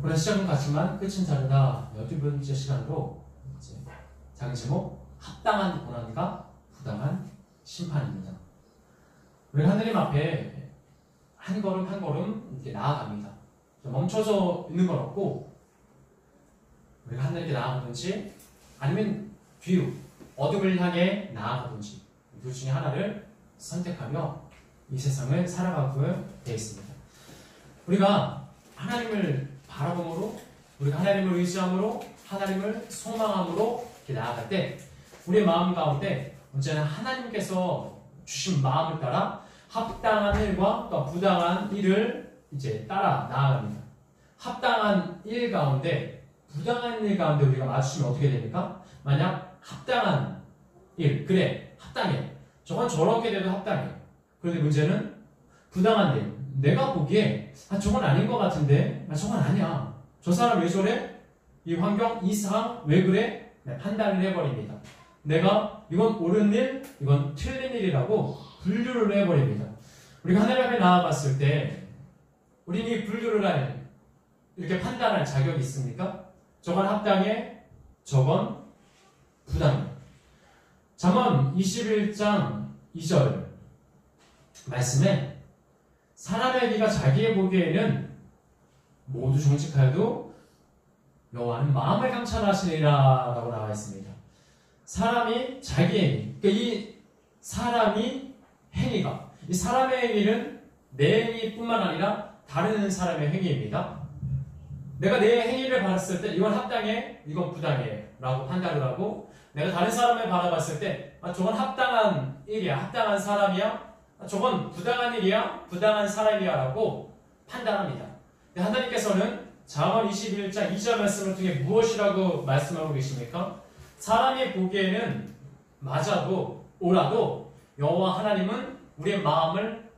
그런 시작은 같지만 끝은 다르다. 12번째 시간으로 이제 자기 제목 합당한 고난과 부당한 심판입니다. 우리 하느님 앞에 한 걸음 한 걸음 이렇게 나아갑니다. 멈춰서 있는 건 없고 우리가 하늘께 나아가든지 아니면 뒤로 어둠을 향해 나아가든지 둘 중에 하나를 선택하며 이 세상을 살아가고 되어 있습니다. 우리가 하나님을 바라봄으로, 우리가 하나님을 의지함으로, 하나님을 소망함으로 이렇게 나아갈 때 우리의 마음 가운데 언제나 하나님께서 주신 마음을 따라 합당한 일과 또 부당한 일을 이제 따라 나아갑니다. 합당한 일 가운데 부당한 일 가운데 우리가 맞추면 어떻게 됩니까? 만약 합당한 일, 그래 합당해, 저건 저렇게 돼도 합당해. 그런데 문제는 부당한 일, 내가 보기에 저건 아닌 것 같은데 저건 아니야, 저 사람 왜 저래? 이 환경, 이 상황 왜 그래? 판단을 해버립니다. 내가 이건 옳은 일, 이건 틀린 일이라고 분류를 해버립니다. 우리가 하나님 앞에 나아갔을 때 우리는 이 분류를 할, 이렇게 판단할 자격이 있습니까? 저건 합당해, 저건 부당해. 잠언 21장 2절 말씀에 사람의 귀가 자기의 보기에는 모두 정직하여도 여호와는 마음을 감찰하시리라 라고 나와 있습니다. 사람이 자기의, 그러니까 이 사람이 행위가, 이 사람의 행위는 내 행위뿐만 아니라 다른 사람의 행위입니다. 내가 내 행위를 봤을 때 이건 합당해, 이건 부당해 라고 판단을 하고, 내가 다른 사람을 바라봤을 때 저건 합당한 일이야, 합당한 사람이야, 저건 부당한 일이야, 부당한 사람이야 라고 판단합니다. 하나님께서는 잠언 21장 2절 말씀을 통해 무엇이라고 말씀하고 계십니까? 사람이 보기에는 맞아도 옳아도 여호와 하나님은 우리의 마음을,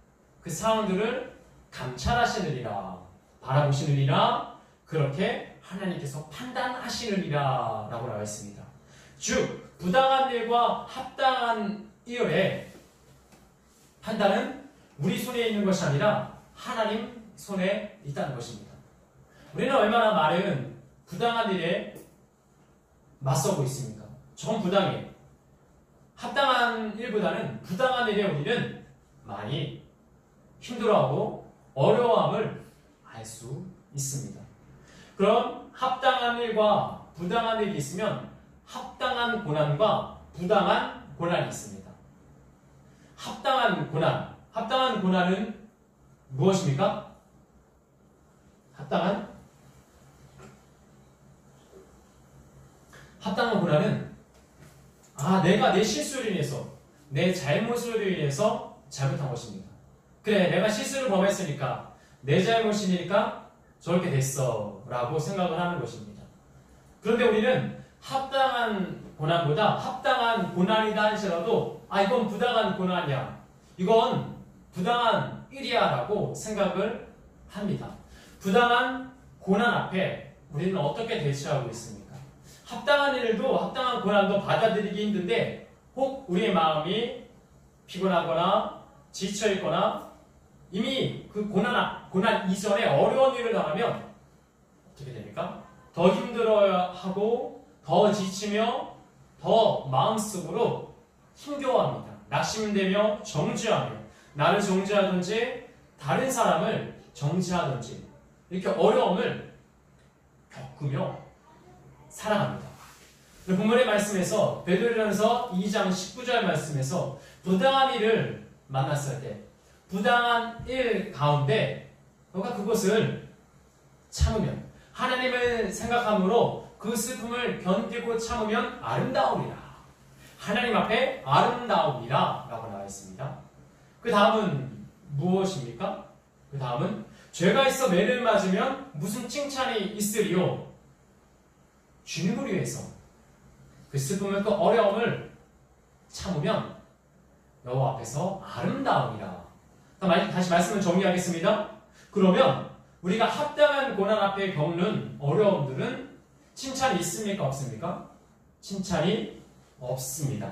그 상황들을 감찰하시느니라, 바라보시느니라, 그렇게 하나님께서 판단하시느니라 라고 나와 있습니다. 즉 부당한 일과 합당한 일의 판단은 우리 손에 있는 것이 아니라 하나님 손에 있다는 것입니다. 우리는 얼마나 많은 부당한 일에 맞서고 있습니까? 전 부당해. 합당한 일보다는 부당한 일에 우리는 많이 힘들어하고 어려움을 알 수 있습니다. 그럼 합당한 일과 부당한 일이 있으면 합당한 고난과 부당한 고난이 있습니다. 합당한 고난은 무엇입니까? 합당한 고난은 내가 내 실수로 인해서, 내 잘못으로 인해서 잘못한 것입니다. 그래, 내가 실수를 범했으니까 내 잘못이니까 저렇게 됐어 라고 생각을 하는 것입니다. 그런데 우리는 합당한 고난보다 합당한 고난이다 할지라도 이건 부당한 고난이야, 이건 부당한 일이야 라고 생각을 합니다. 부당한 고난 앞에 우리는 어떻게 대처하고 있습니까? 합당한 일도 합당한 고난도 받아들이기 힘든데 혹 우리의 마음이 피곤하거나 지쳐있거나 이미 그 고난 이전에 어려운 일을 당하면 어떻게 됩니까? 더 힘들어하고 더 지치며 더 마음속으로 힘겨워합니다. 낙심되며 정죄하며 나를 정죄하든지 다른 사람을 정죄하든지 이렇게 어려움을 겪으며 살아갑니다. 본문의 말씀에서 베드로전서 2장 19절 말씀에서 부당한 일을 만났을 때 부당한 일 가운데 너가 그것을 참으면, 하나님을 생각함으로 그 슬픔을 견디고 참으면 아름다우리라, 하나님 앞에 아름다우리라 라고 나와 있습니다. 그 다음은 무엇입니까? 그 다음은 죄가 있어 매를 맞으면 무슨 칭찬이 있으리요? 주님을 위해서 그 슬픔을, 그 어려움을 참으면 여호와 앞에서 아름다우리라. 다시 말씀을 정리하겠습니다. 그러면 우리가 합당한 고난 앞에 겪는 어려움들은 칭찬이 있습니까? 없습니까? 칭찬이 없습니다.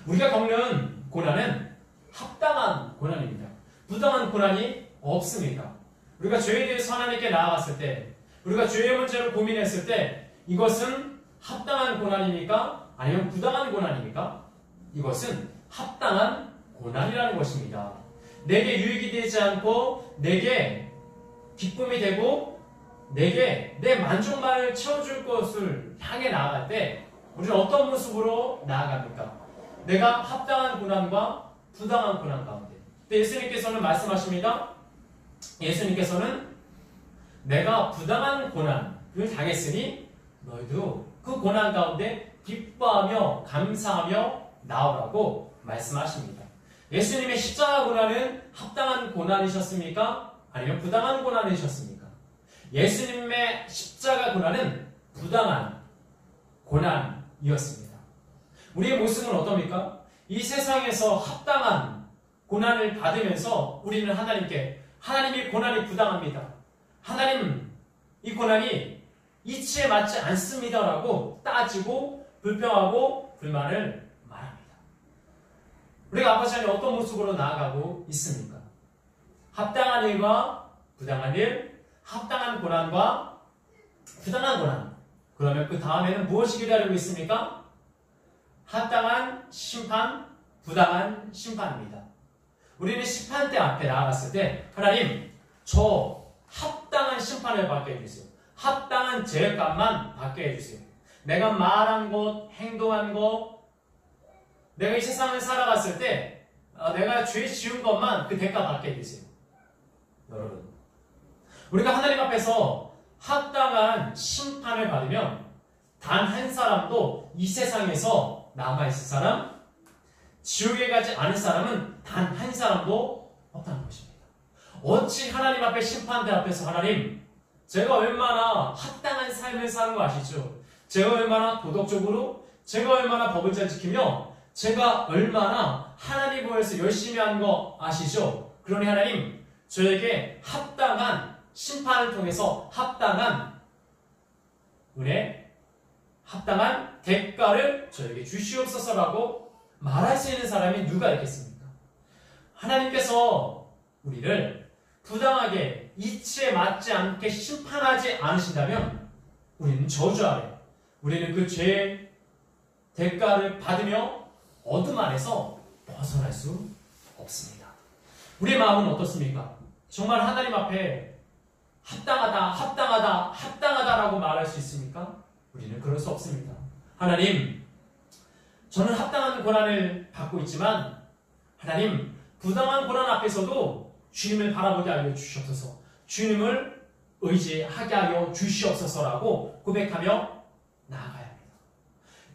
우리가 겪는 고난은 합당한 고난입니다. 부당한 고난이 없습니다. 우리가 죄에 대해서 하나님께 나아갔을 때, 우리가 죄의 문제를 고민했을 때 이것은 합당한 고난입니까? 아니면 부당한 고난입니까? 이것은 합당한 고난이라는 것입니다. 내게 유익이 되지 않고 내게 기쁨이 되고 내게 내 만족만을 채워줄 것을 향해 나아갈 때 우리는 어떤 모습으로 나아갑니까? 내가 합당한 고난과 부당한 고난 가운데. 예수님께서는 말씀하십니다. 예수님께서는 내가 부당한 고난을 당했으니 너희도 그 고난 가운데 기뻐하며 감사하며 나오라고 말씀하십니다. 예수님의 십자가 고난은 합당한 고난이셨습니까? 아니면 부당한 고난이셨습니까? 예수님의 십자가 고난은 부당한 고난이었습니다. 우리의 모습은 어떻습니까? 이 세상에서 합당한 고난을 받으면서 우리는 하나님께 하나님의 고난이 부당합니다. 하나님, 이 고난이 이치에 맞지 않습니다라고 따지고 불평하고 불만을 말합니다. 우리가 아버지 하나님 어떤 모습으로 나아가고 있습니까? 합당한 일과 부당한 일, 합당한 고난과 부당한 고난. 그러면 그 다음에는 무엇이 기다리고 있습니까? 합당한 심판, 부당한 심판입니다. 우리는 심판대 앞에 나아갔을 때 하나님, 저 합당한 심판을 받게 해주세요. 합당한 죄값만 받게 해주세요. 내가 말한 것, 행동한 것, 내가 이 세상을 살아갔을 때 내가 죄 지은 것만 그 대가 받게 해주세요. 여러분, 우리가 하나님 앞에서 합당한 심판을 받으면 단 한 사람도 이 세상에서 남아있을 사람, 지옥에 가지 않을 사람은 단 한 사람도 없다는 것입니다. 어찌 하나님 앞에 심판대 앞에서 하나님, 제가 얼마나 합당한 삶을 사는 거 아시죠? 제가 얼마나 도덕적으로, 제가 얼마나 법을 잘 지키며, 제가 얼마나 하나님 보여서 열심히 한 거 아시죠? 그러니 하나님, 저에게 합당한 심판을 통해서 합당한 은혜, 합당한 대가를 저에게 주시옵소서라고 말할 수 있는 사람이 누가 있겠습니까? 하나님께서 우리를 부당하게 이치에 맞지 않게 심판하지 않으신다면 우리는 저주 아래, 우리는 그 죄의 대가를 받으며 어둠 안에서 벗어날 수 없습니다. 우리의 마음은 어떻습니까? 정말 하나님 앞에 합당하다, 합당하다, 합당하다라고 말할 수 있습니까? 우리는 그럴 수 없습니다. 하나님, 저는 합당한 고난을 받고 있지만 하나님, 부당한 고난 앞에서도 주님을 바라보게 하여 주시옵소서, 주님을 의지하게 하여 주시옵소서라고 고백하며 나아가야 합니다.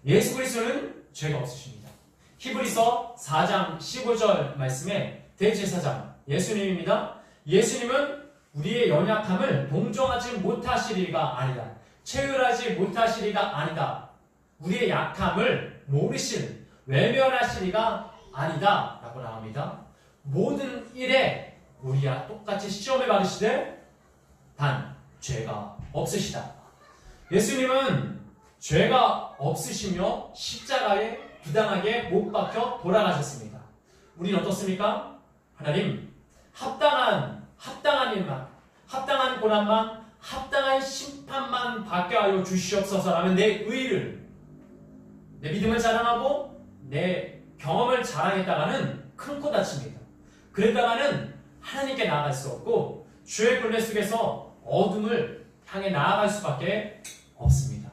예수 그리스도는 죄가 없으십니다. 히브리서 4장 15절 말씀에 대제사장 예수님입니다. 예수님은 우리의 연약함을 동정하지 못하시리가 아니다. 체휼하지 못하시리가 아니다. 우리의 약함을 모르실, 외면하시리가 아니다 라고 나옵니다. 모든 일에 우리와 똑같이 시험을 받으시되 단 죄가 없으시다. 예수님은 죄가 없으시며 십자가에 부당하게 못 박혀 돌아가셨습니다. 우리는 어떻습니까? 하나님, 합당한 일만, 합당한 고난만, 합당한 심판만 받게 하여 주시옵소서라면 내 의를, 내 믿음을 자랑하고 내 경험을 자랑했다가는 큰 코 다칩니다. 그랬다가는 하나님께 나아갈 수 없고 주의 굴레 속에서 어둠을 향해 나아갈 수밖에 없습니다.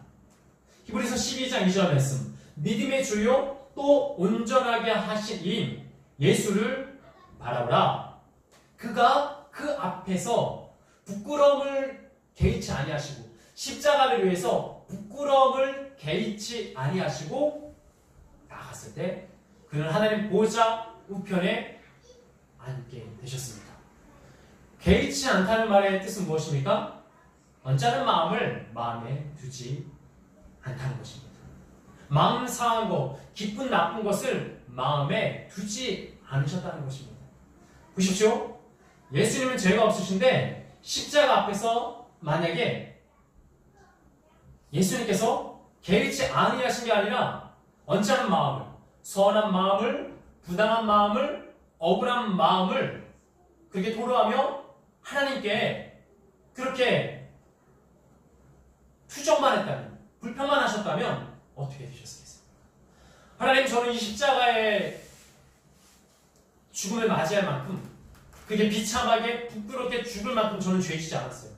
히브리서 12장 2절 말씀, 믿음의 주요 또 온전하게 하신 이인 예수를 바라보라. 그가 그 앞에서 부끄러움을 개의치 아니하시고 십자가를 위해서 부끄러움을 개의치 아니하시고 나갔을 때 그는 하나님 보좌 우편에 앉게 되셨습니다. 개의치 않다는 말의 뜻은 무엇입니까? 언짢은 마음을 마음에 두지 않다는 것입니다. 마음 상한 것, 기쁜 나쁜 것을 마음에 두지 않으셨다는 것입니다. 보십시오. 예수님은 죄가 없으신데 십자가 앞에서 만약에 예수님께서 개의치 아니하신 게 아니라 언짢은 마음을, 선한 마음을, 부당한 마음을, 억울한 마음을 그렇게 토로하며 하나님께 그렇게 투정만 했다면, 불평만 하셨다면 어떻게 되셨겠습니까? 하나님, 저는 이 십자가의 죽음을 맞이할 만큼, 그게 비참하게 부끄럽게 죽을 만큼 저는 죄지지 않았어요.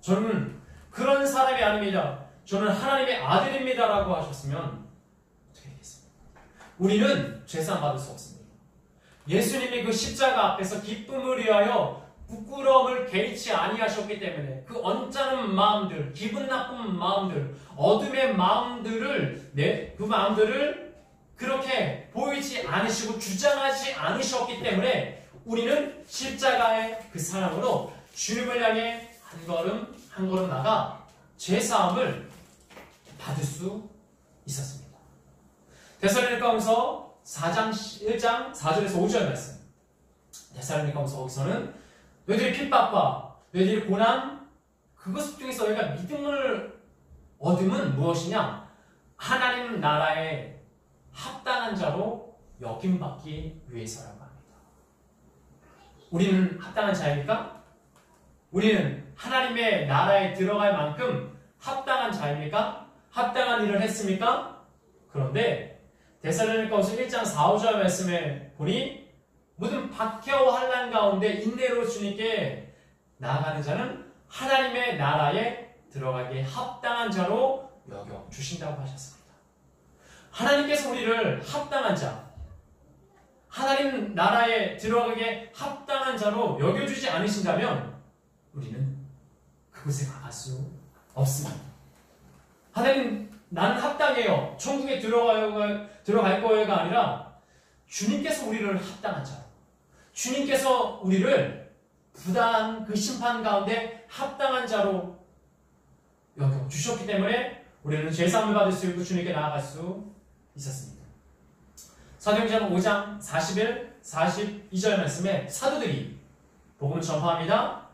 저는 그런 사람이 아닙니다. 저는 하나님의 아들입니다라고 하셨으면 어떻게 되겠습니까? 우리는 죄사함 받을 수 없습니다. 예수님이 그 십자가 앞에서 기쁨을 위하여 부끄러움을 개의치 아니하셨기 때문에 그 언짢은 마음들, 기분 나쁜 마음들, 어둠의 마음들을 그 마음들을 그렇게 보이지 않으시고 주장하지 않으셨기 때문에 우리는 십자가의 그 사랑으로 주님을 향해 한 걸음 한 걸음 나가 죄사함을 받을 수 있었습니다. 데살로니가후서 4장 1장 4절에서 5절 말씀. 데살로니가후서 거기서는 너희들이 핍박과 너희들이 고난, 그것 중에서 너희가 믿음을 얻음은 무엇이냐? 하나님 나라에 합당한 자로 여김받기 위해서라고 합니다. 우리는 합당한 자입니까? 우리는 하나님의 나라에 들어갈 만큼 합당한 자입니까? 합당한 일을 했습니까? 그런데 데살로니가후서 1장 4, 5절 말씀에 보니 모든 박해와 환난 가운데 인내로 주님께 나아가는 자는 하나님의 나라에 들어가기에 합당한 자로 여겨 주신다고 하셨습니다. 하나님께서 우리를 합당한 자, 하나님 나라에 들어가기에 합당한 자로 여겨주지 않으신다면 우리는 그곳에 나갈 수 없습니다. 하나님, 나는 합당해요. 천국에 들어갈 거예요가 아니라 주님께서 우리를 합당한 자로, 주님께서 우리를 부당한 그 심판 가운데 합당한 자로 여겨 주셨기 때문에 우리는 죄사함을 받을 수 있고 주님께 나아갈 수 있었습니다. 사도행전 5장 41, 42절 말씀에 사도들이 복음을 전파합니다.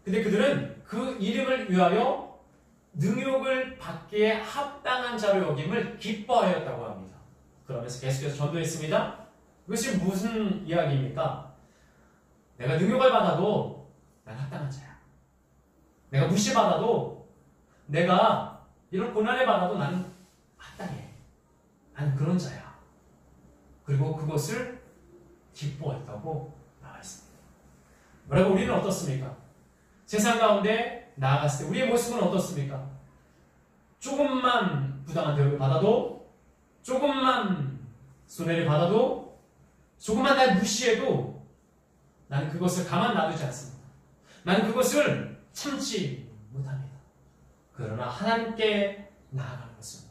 근데 그들은 그 이름을 위하여 능욕을 받기에 합당한 자로 여김을 기뻐하였다고 합니다. 그러면서 계속해서 전도했습니다. 이것이 무슨 이야기입니까? 내가 능욕을 받아도 난 합당한 자야. 내가 무시받아도, 내가 이런 고난을 받아도 나는 합당해. 나는 그런 자야. 그리고 그것을 기뻐했다고 나와 있습니다. 여러분, 우리는 어떻습니까? 세상 가운데 나아갔을 때 우리의 모습은 어떻습니까? 조금만 부당한 대우를 받아도, 조금만 손해를 받아도, 조금만 날 무시해도 나는 그것을 가만 놔두지 않습니다. 나는 그것을 참지 못합니다. 그러나 하나님께 나아가는 것은,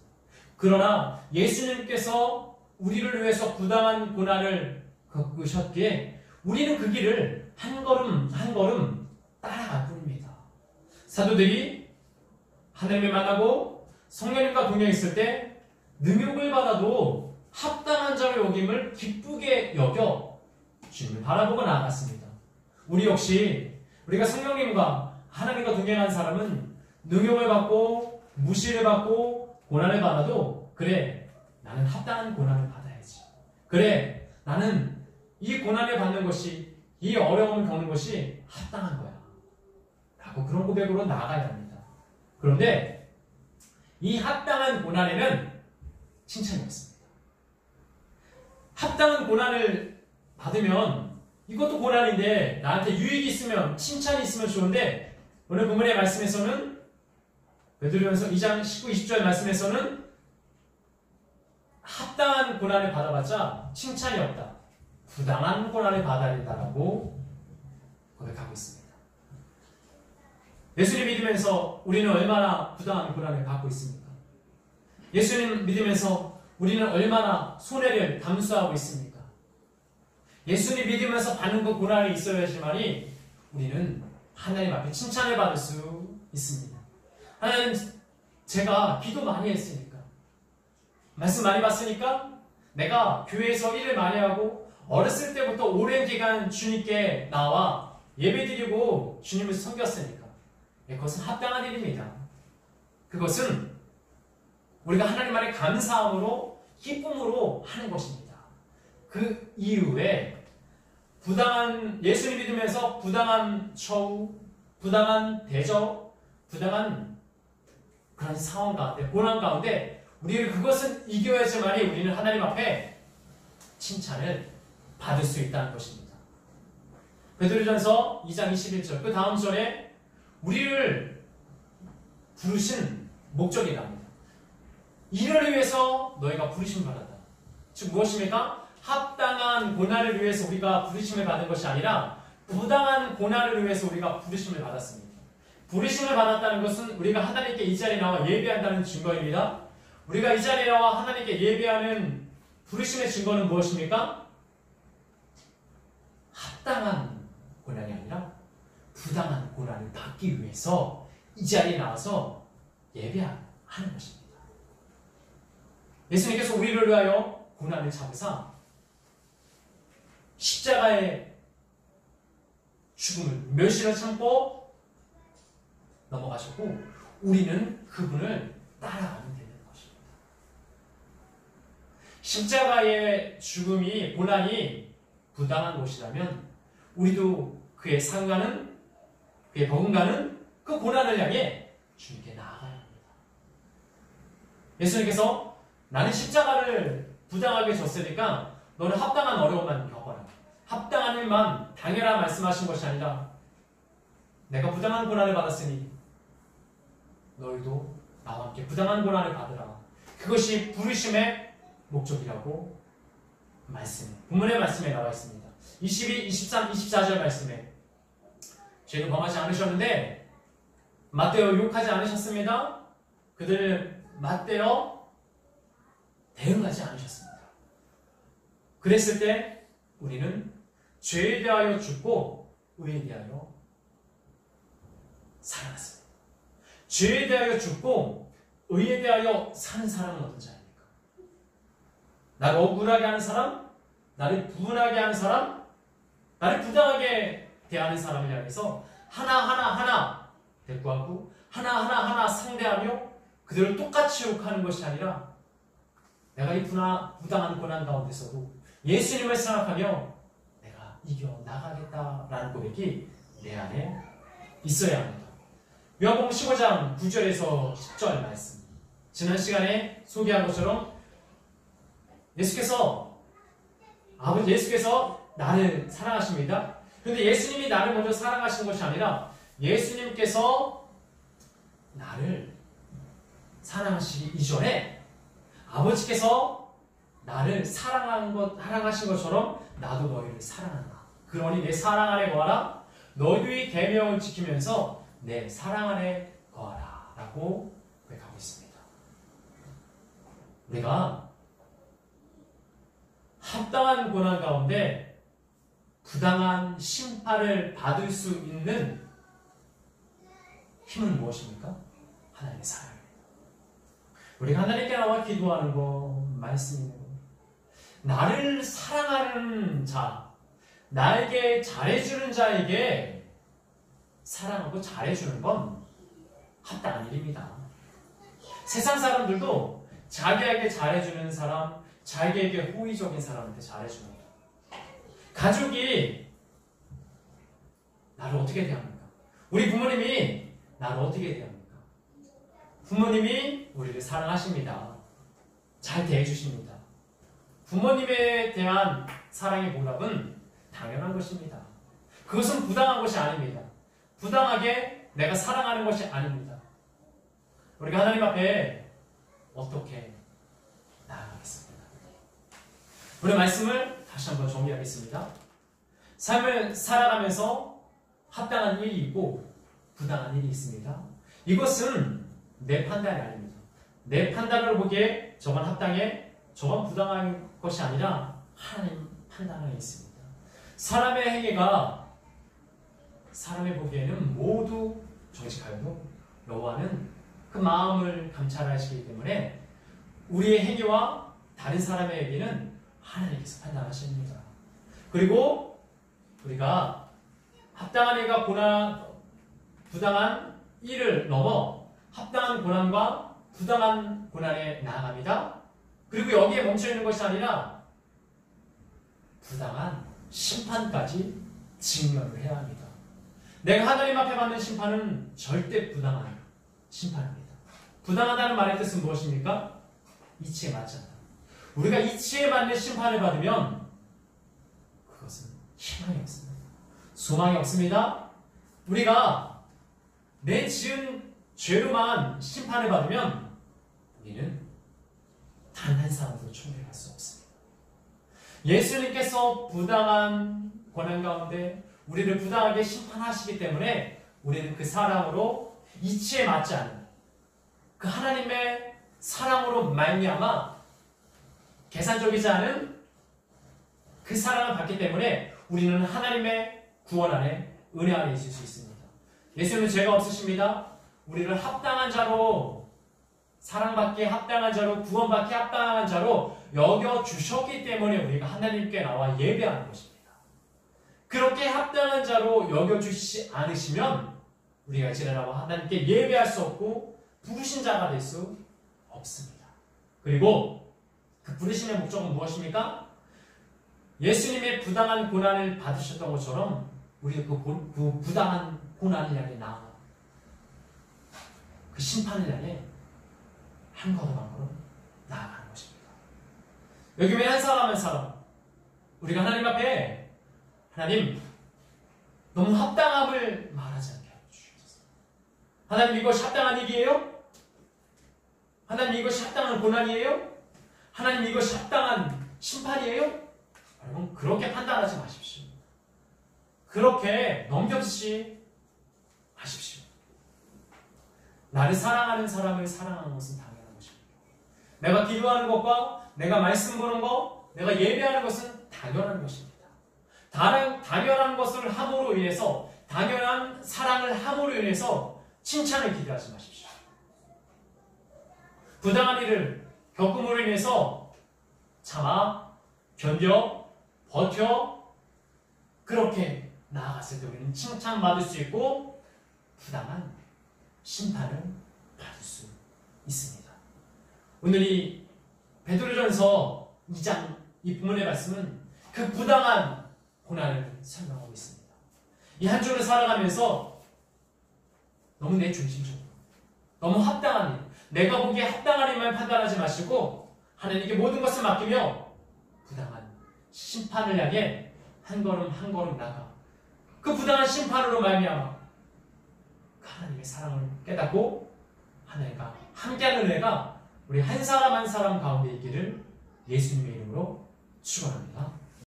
그러나 예수님께서 우리를 위해서 부당한 고난을 겪으셨기에 우리는 그 길을 한 걸음 한 걸음 따라갈 뿐입니다. 사도들이 하나님을 만나고 성령님과 동행했을 때 능욕을 받아도 합당한 자로 여김을 기쁘게 여겨 주님을 바라보고 나아갔습니다. 우리 역시 우리가 성령님과 하나님과 동행한 사람은 능욕을 받고 무시를 받고 고난을 받아도, 그래, 나는 합당한 고난을 받아야지. 그래, 나는 이 고난을 받는 것이, 이 어려움을 겪는 것이 합당한 거야. 라고 그런 고백으로 나아가야 합니다. 그런데 이 합당한 고난에는 칭찬이 없습니다. 합당한 고난을 받으면 이것도 고난인데 나한테 유익이 있으면, 칭찬이 있으면 좋은데, 오늘 본문의 말씀에서는, 베드로전서 2장 19, 20절 말씀에서는 합당한 고난을 받아봤자 칭찬이 없다. 부당한 고난을 받아야 된다라고 고백하고 있습니다. 예수님 믿으면서 우리는 얼마나 부당한 고난을 받고 있습니까? 예수님 믿으면서 우리는 얼마나 손해를 감수하고 있습니까? 예수님 믿으면서 받는 그 고난이 있어야지만이 우리는 하나님 앞에 칭찬을 받을 수 있습니다. 하나님, 제가 기도 많이 했으니까, 말씀 많이 봤으니까, 내가 교회에서 일을 많이 하고 어렸을 때부터 오랜 기간 주님께 나와 예배드리고 주님을 섬겼으니까 그것은 합당한 일입니다. 그것은 우리가 하나님 안에 감사함으로, 기쁨으로 하는 것입니다. 그 이후에 예수님 믿으면서 부당한 처우, 부당한 대접, 부당한 그런 상황 가운데, 고난 가운데 우리는 그것은 이겨야지만이 우리는 하나님 앞에 칭찬을 받을 수 있다는 것입니다. 베드로전서 2장 21절 그 다음 절에 우리를 부르신 목적이 나옵니다. 이를 위해서 너희가 부르심을 받았다. 즉 무엇입니까? 합당한 고난을 위해서 우리가 부르심을 받은 것이 아니라 부당한 고난을 위해서 우리가 부르심을 받았습니다. 부르심을 받았다는 것은 우리가 하나님께 이 자리에 나와 예배한다는 증거입니다. 우리가 이 자리에 나와 하나님께 예배하는 부르심의 증거는 무엇입니까? 합당한 고난이 아니라 부당한 고난을 받기 위해서 이 자리에 나와서 예배하는 것입니다. 예수님께서 우리를 위하여 고난을 잡으사 십자가의 죽음을 멸시를 참고 넘어가셨고 우리는 그분을 따라가면 되는 것입니다. 십자가의 죽음이 고난이 부당한 것이라면 우리도 그의 상가는 그의 버금가는 그 고난을 향해 주님께 나아가야 합니다. 예수님께서 나는 십자가를 부당하게 졌으니까 너는 합당한 어려움만 겪어라. 합당한 일만 당해라 말씀하신 것이 아니라 내가 부당한 고난을 받았으니 너희도 나와 함께 부당한 고난을 받으라. 그것이 부르심의 목적이라고 본문의 말씀에 나와 있습니다. 22, 23, 24절 말씀에 죄는 범하지 않으셨는데 맞대어 욕하지 않으셨습니다. 그들을 맞대어 대응하지 않으셨습니다. 그랬을 때 우리는 죄에 대하여 죽고 의에 대하여 살아났습니다. 죄에 대하여 죽고 의에 대하여 사는 사람은 어떤 자입니까? 나를 억울하게 하는 사람, 나를 분하게 하는 사람, 나를 부당하게 대하는 사람을 향해서 하나하나 대꾸하고 하나하나 상대하며 그들을 똑같이 욕하는 것이 아니라 내가 이 부당한 고난 가운데서도 예수님을 생각하며 내가 이겨나가겠다라는 고백이 내 안에 있어야 합니다. 요한복음 15장 9절에서 10절 말씀, 지난 시간에 소개한 것처럼 예수께서 나를 사랑하십니다. 그런데 예수님이 나를 먼저 사랑하시는 것이 아니라 예수님께서 나를 사랑하시기 이전에 아버지께서 나를 사랑하신 것처럼 나도 너희를 사랑한다. 그러니 내 사랑 안에 거하라. 너희의 계명을 지키면서 내 사랑 안에 거하라 라고 고백하고 있습니다. 우리가 합당한 고난 가운데 부당한 심판을 받을 수 있는 힘은 무엇입니까? 하나님의 사랑입니다. 우리가 하나님께 나와 기도하는 것, 말씀이고 나를 사랑하는 자, 나에게 잘해주는 자에게 사랑하고 잘해주는 건 합당한 일입니다. 세상 사람들도 자기에게 잘해주는 사람, 자기에게 호의적인 사람한테 잘해주는 거예요. 가족이 나를 어떻게 대합니까? 우리 부모님이 나를 어떻게 대합니까? 부모님이 우리를 사랑하십니다. 잘 대해주십니다. 부모님에 대한 사랑의 보답은 당연한 것입니다. 그것은 부당한 것이 아닙니다. 부당하게 내가 사랑하는 것이 아닙니다. 우리가 하나님 앞에 어떻게 나아가겠습니까? 우리 말씀을 다시 한번 정리하겠습니다. 삶을 살아가면서 합당한 일이 있고 부당한 일이 있습니다. 이것은 내 판단이 아닙니다. 내 판단을 보기에 저건 합당해, 저건 부당한 것이 아니라 하나님 판단 안에 있습니다. 사람의 행위가 사람의 보기에는 모두 정직하여도 여호와는 그 마음을 감찰하시기 때문에 우리의 행위와 다른 사람의 행위는 하나님께서 판단하십니다. 그리고 우리가 합당한 일과 부당한 일을 넘어 합당한 고난과 부당한 고난에 나아갑니다. 그리고 여기에 멈춰있는 것이 아니라 부당한 심판까지 직면을 해야 합니다. 내가 하나님 앞에 받는 심판은 절대 부당한 심판입니다. 부당하다는 말의 뜻은 무엇입니까? 이치에 맞지 않다. 우리가 이치에 맞는 심판을 받으면 그것은 희망이 없습니다. 소망이 없습니다. 우리가 내 지은 죄로만 심판을 받으면 우리는 단 한 사람도 총명할 수 없습니다. 예수님께서 부당한 고난 가운데 우리를 부당하게 심판하시기 때문에 우리는 그 사랑으로 이치에 맞지 않는 그 하나님의 사랑으로 말미암아 계산적이지 않은 그 사랑을 받기 때문에 우리는 하나님의 구원 안에 은혜 안에 있을 수 있습니다. 예수님은 죄가 없으십니다. 우리를 합당한 자로 사랑받기에 합당한 자로 구원받기에 합당한 자로 여겨주셨기 때문에 우리가 하나님께 나와 예배하는 것입니다. 그렇게 합당한 자로 여겨주시지 않으시면 우리가 이제 나와 하나님께 예배할 수 없고 부르신 자가 될 수 없습니다. 그리고 그 부르심의 목적은 무엇입니까? 예수님의 부당한 고난을 받으셨던 것처럼 우리가 그 부당한 고난을 향해 나아가 그 심판을 향해 한 걸음 한 걸음 나아가는 것입니다. 여기 왜 한 사람 한 사람 우리가 하나님 앞에 하나님 너무 합당함을 말하지 않게 해주셔서 하나님 이것이 합당한 일이에요? 하나님 이것이 합당한 고난이에요? 하나님 이것이 합당한 심판이에요? 여러분 그렇게 판단하지 마십시오. 그렇게 넘겨지지 마십시오. 나를 사랑하는 사람을 사랑하는 것은 당연한 것입니다. 내가 기도하는 것과 내가 말씀 보는 것, 내가 예배하는 것은 당연한 것입니다. 당연한 것을 함으로 인해서 당연한 사랑을 함으로 인해서 칭찬을 기대하지 마십시오. 부당한 일을 겪음으로 인해서 참아, 견뎌, 버텨 그렇게 나아갔을 때 우리는 칭찬받을 수 있고 부당한 심판을 받을 수 있습니다. 오늘 이 베드로전서 2장 이 본문의 말씀은 그 부당한 고난을 설명하고 있습니다. 이 한 주를 살아가면서 너무 내 중심적으로 너무 합당한 일, 내가 보기에 합당한 일만 판단하지 마시고 하나님께 모든 것을 맡기며 부당한 심판을 향해 한 걸음 한 걸음 나가 그 부당한 심판으로 말미암아 하나님의 사랑을 깨닫고 하나님과 함께하는 은혜가 우리 한 사람 한 사람 가운데 있기를 예수님의 이름으로 축원합니다.